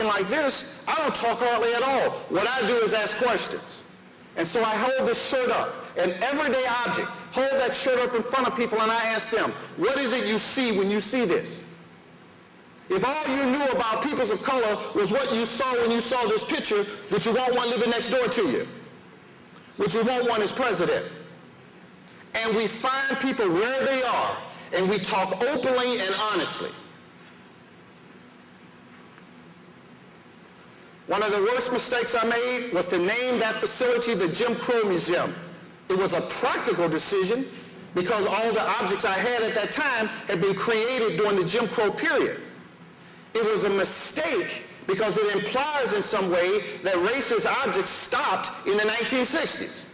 like this, I don't talk hardly at all. What I do is ask questions. And so I hold this shirt up, an everyday object, hold that shirt up in front of people and I ask them, what is it you see when you see this? If all you knew about peoples of color was what you saw when you saw this picture, would you want one living next door to you? Would you want one as president? And we find people where they are and we talk openly and honestly. One of the worst mistakes I made was to name that facility the Jim Crow Museum. It was a practical decision because all the objects I had at that time had been created during the Jim Crow period. It was a mistake because it implies in some way that racist objects stopped in the 1960s.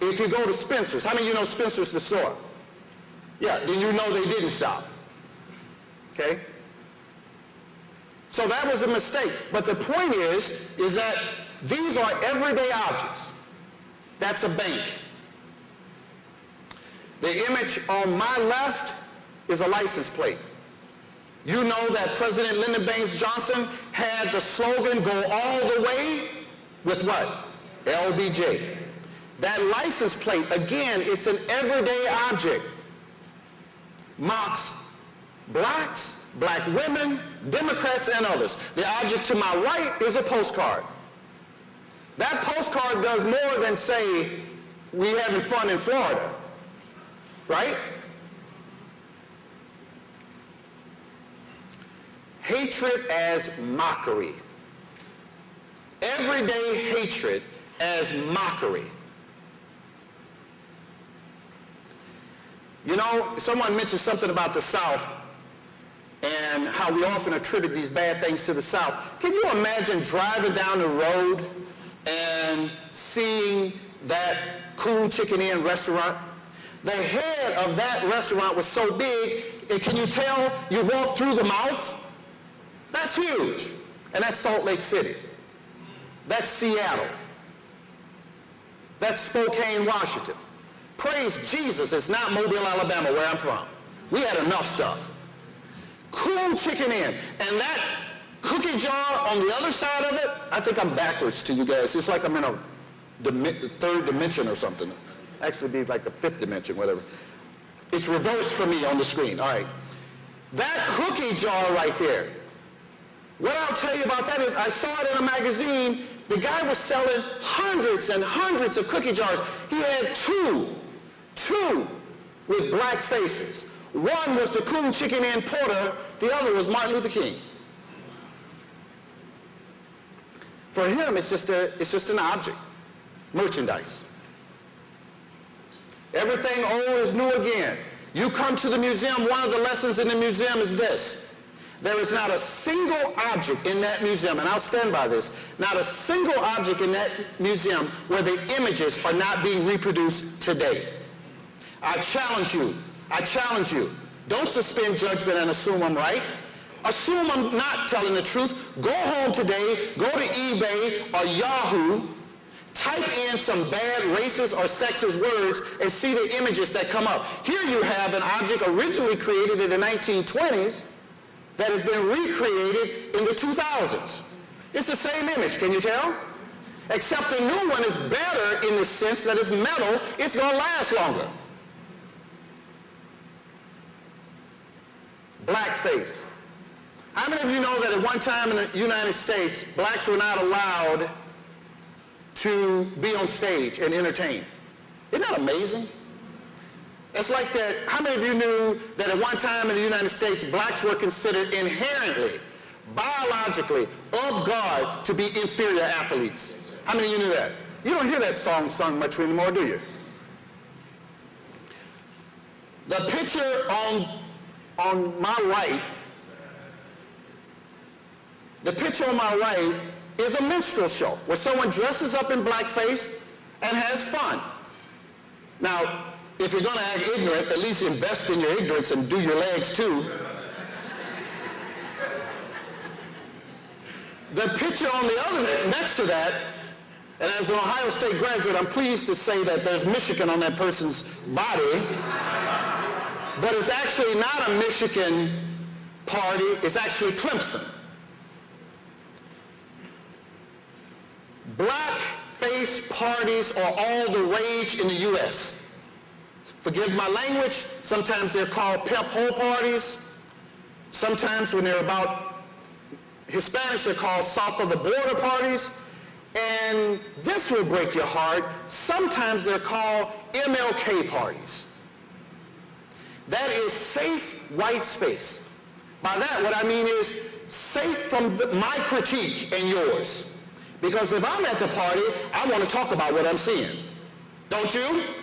If you go to Spencer's, how many of you know Spencer's the store? Yeah, then you know they didn't stop. Okay? So that was a mistake. But the point is that these are everyday objects. That's a bank. The image on my left is a license plate. You know that President Lyndon Baines Johnson had the slogan, go all the way, with what? LBJ. That license plate, again, it's an everyday object. Mocks blacks, black women, Democrats, and others. The object to my right is a postcard. That postcard does more than say, we having fun in Florida. Right? Hatred as mockery. Everyday hatred as mockery. You know, someone mentioned something about the South and how we often attribute these bad things to the South. Can you imagine driving down the road and seeing that Cool Chicken Inn restaurant? The head of that restaurant was so big, and can you tell you walk through the mouth? That's huge. And that's Salt Lake City. That's Seattle. That's Spokane, Washington. Praise Jesus, it's not Mobile, Alabama, where I'm from. We had enough stuff. Cool Chicken Inn. And that cookie jar on the other side of it, I think I'm backwards to you guys. It's like I'm in a third dimension or something. Actually, it'd be like the fifth dimension, whatever. It's reversed for me on the screen. All right. That cookie jar right there. What I'll tell you about that is I saw it in a magazine. The guy was selling hundreds and hundreds of cookie jars. He had two with black faces. One was the Cool Chicken Inn porter, the other was Martin Luther King. For him, it's just an object, merchandise. Everything old is new again. You come to the museum, one of the lessons in the museum is this. There is not a single object in that museum, and I'll stand by this, not a single object in that museum where the images are not being reproduced today. I challenge you, don't suspend judgment and assume I'm right. Assume I'm not telling the truth. Go home today, go to eBay or Yahoo, type in some bad racist or sexist words and see the images that come up. Here you have an object originally created in the 1920s that has been recreated in the 2000s. It's the same image, can you tell? Except the new one is better in the sense that it's metal, it's going to last longer. Blackface. How many of you know that at one time in the United States, blacks were not allowed to be on stage and entertain? Isn't that amazing? It's like that. How many of you knew that at one time in the United States, blacks were considered inherently, biologically, of God to be inferior athletes? How many of you knew that? You don't hear that song sung much anymore, do you? The picture on my right, is a minstrel show where someone dresses up in blackface and has fun. Now, if you're going to act ignorant, at least invest in your ignorance and do your legs too. The picture on the other next to that, and as an Ohio State graduate, I'm pleased to say that there's Michigan on that person's body, but it's actually not a Michigan party, it's actually Clemson. race parties are all the rage in the U.S. Forgive my language, sometimes they're called pep hole parties. Sometimes when they're about Hispanics, they're called south of the border parties. And this will break your heart, sometimes they're called MLK parties. That is safe white space. By that, what I mean is safe from my critique and yours. Because if I'm at the party, I want to talk about what I'm seeing. Don't you?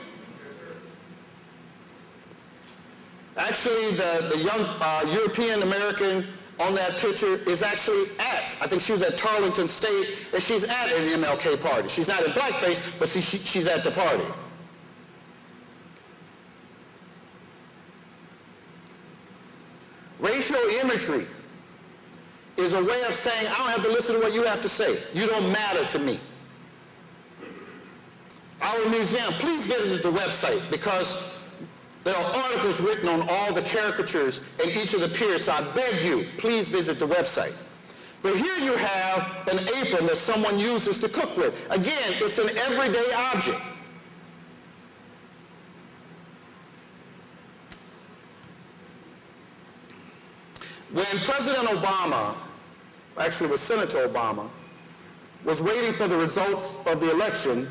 Actually, the young European American on that picture is actually I think she was at Tarleton State, and she's at an MLK party. She's not in blackface, but she's at the party. Racial imagery is a way of saying, I don't have to listen to what you have to say. You don't matter to me. Our museum, please visit the website, because there are articles written on all the caricatures and each of the piers, so I beg you, please visit the website. But here you have an apron that someone uses to cook with. Again, it's an everyday object. When President Obama, actually it was Senator Obama, was waiting for the results of the election,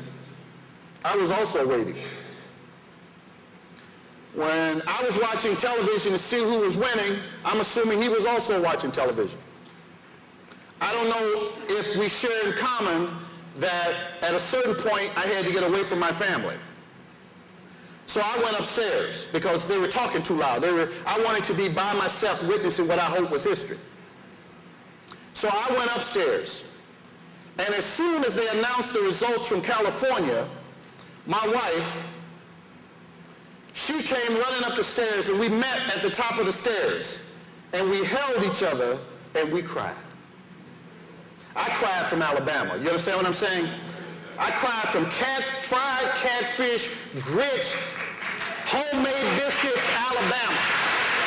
I was also waiting. When I was watching television to see who was winning, I'm assuming he was also watching television. I don't know if we share in common that at a certain point I had to get away from my family. So I went upstairs because they were talking too loud. I wanted to be by myself witnessing what I hoped was history. So I went upstairs. And as soon as they announced the results from California, my wife, she came running up the stairs, and we met at the top of the stairs. And we held each other, and we cried. I cried from Alabama. You understand what I'm saying? I cried from fried catfish, grits, homemade biscuits, Alabama.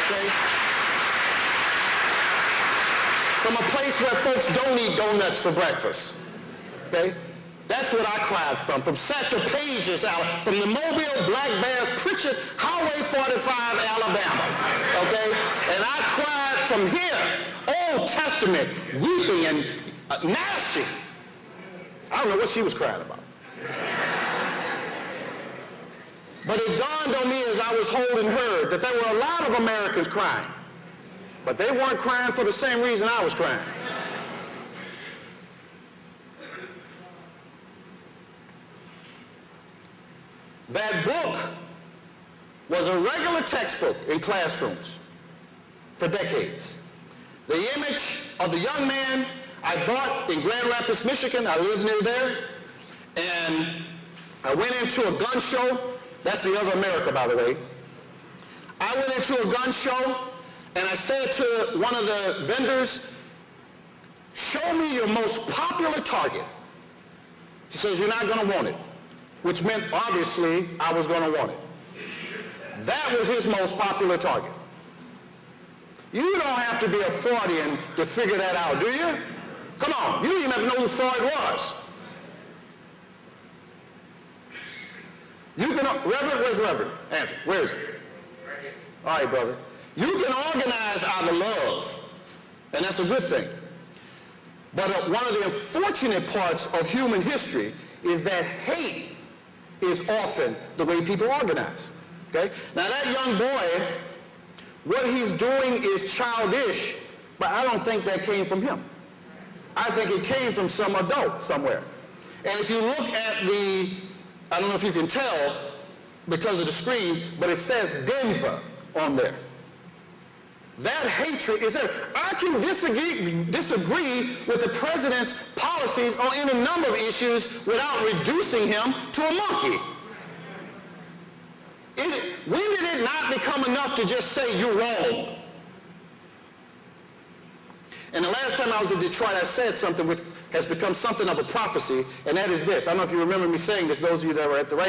Okay? From a place where folks don't eat donuts for breakfast. Okay? That's what I cried from Satchel Page's, from the Mobile Black Bears, Pritchard, Highway 45, Alabama. Okay? And I cried from here, Old Testament, weeping and gnashing. I don't know what she was crying about. But it dawned on me as I was holding her that there were a lot of Americans crying. But they weren't crying for the same reason I was crying. That book was a regular textbook in classrooms for decades. The image of the young man I bought in Grand Rapids, Michigan. I lived near there. And I went into a gun show. That's the other America, by the way. I went into a gun show, and I said to one of the vendors, show me your most popular target. She says, you're not going to want it. Which meant, obviously, I was going to want it. That was his most popular target. You don't have to be a Freudian to figure that out, do you? Come on, you didn't even know who Freud was. You can, Reverend, where's Reverend? Answer, where is he? All right, brother. You can organize out of love, and that's a good thing. But one of the unfortunate parts of human history is that hate is often the way people organize. Okay? Now that young boy, what he's doing is childish, but I don't think that came from him. I think it came from some adult somewhere. And if you look at I don't know if you can tell because of the screen, but it says Denver on there. That hatred is there. I can disagree with the president's policies on any number of issues without reducing him to a monkey. When did it not become enough to just say you're wrong? And the last time I was in Detroit, I said something which has become something of a prophecy, and that is this. I don't know if you remember me saying this, those of you that were at the right